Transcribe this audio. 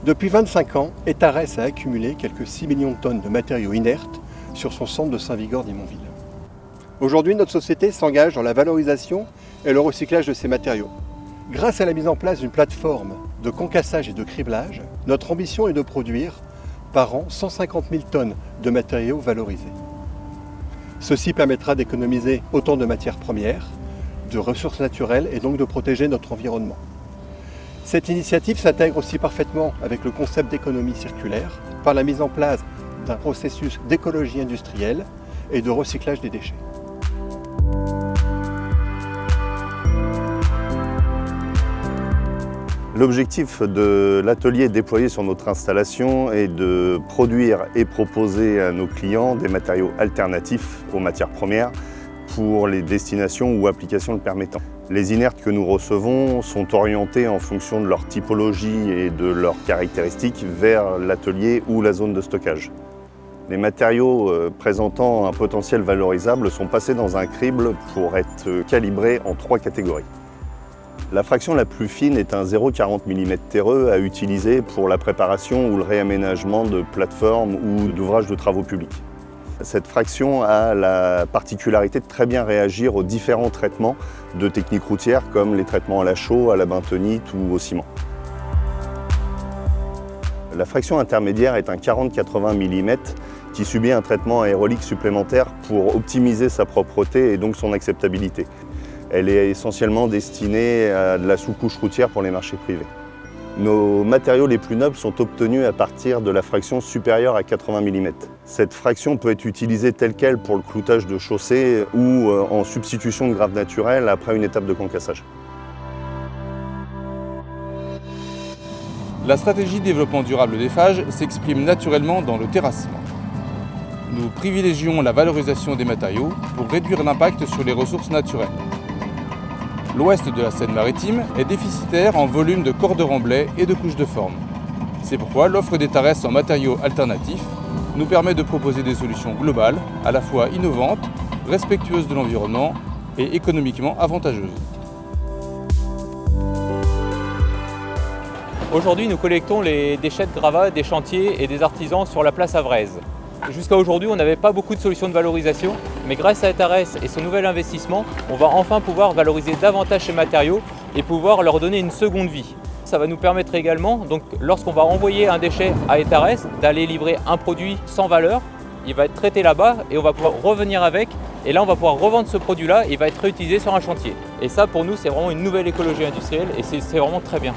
Depuis 25 ans, Etares a accumulé quelques 6 millions de tonnes de matériaux inertes sur son centre de Saint-Vigor-d'Imonville. Aujourd'hui, notre société s'engage dans la valorisation et le recyclage de ces matériaux. Grâce à la mise en place d'une plateforme de concassage et de criblage, notre ambition est de produire par an 150 000 tonnes de matériaux valorisés. Ceci permettra d'économiser autant de matières premières, de ressources naturelles et donc de protéger notre environnement. Cette initiative s'intègre aussi parfaitement avec le concept d'économie circulaire par la mise en place d'un processus d'écologie industrielle et de recyclage des déchets. L'objectif de l'atelier déployé sur notre installation est de produire et proposer à nos clients des matériaux alternatifs aux matières premières pour les destinations ou applications le permettant. Les inertes que nous recevons sont orientés en fonction de leur typologie et de leurs caractéristiques vers l'atelier ou la zone de stockage. Les matériaux présentant un potentiel valorisable sont passés dans un crible pour être calibrés en 3 catégories. La fraction la plus fine est un 0,40 mm terreux à utiliser pour la préparation ou le réaménagement de plateformes ou d'ouvrages de travaux publics. Cette fraction a la particularité de très bien réagir aux différents traitements de techniques routières comme les traitements à la chaux, à la bentonite ou au ciment. La fraction intermédiaire est un 40-80 mm qui subit un traitement aérolique supplémentaire pour optimiser sa propreté et donc son acceptabilité. Elle est essentiellement destinée à de la sous-couche routière pour les marchés privés. Nos matériaux les plus nobles sont obtenus à partir de la fraction supérieure à 80 mm. Cette fraction peut être utilisée telle quelle pour le cloutage de chaussées ou en substitution de graves naturels après une étape de concassage. La stratégie de développement durable d'Eiffage s'exprime naturellement dans le terrassement. Nous privilégions la valorisation des matériaux pour réduire l'impact sur les ressources naturelles. L'ouest de la Seine-Maritime est déficitaire en volume de corps de remblai et de couches de forme. C'est pourquoi l'offre d'Etares en matériaux alternatifs nous permet de proposer des solutions globales, à la fois innovantes, respectueuses de l'environnement et économiquement avantageuses. Aujourd'hui, nous collectons les déchets de gravats des chantiers et des artisans sur la place Avraise. Jusqu'à aujourd'hui, on n'avait pas beaucoup de solutions de valorisation, mais grâce à Etares et son nouvel investissement, on va enfin pouvoir valoriser davantage ces matériaux et pouvoir leur donner une seconde vie. Ça va nous permettre également, donc, lorsqu'on va envoyer un déchet à Etares, d'aller livrer un produit sans valeur. Il va être traité là-bas et on va pouvoir revenir avec. Et là, on va pouvoir revendre ce produit-là et il va être réutilisé sur un chantier. Et ça, pour nous, c'est vraiment une nouvelle écologie industrielle et c'est vraiment très bien.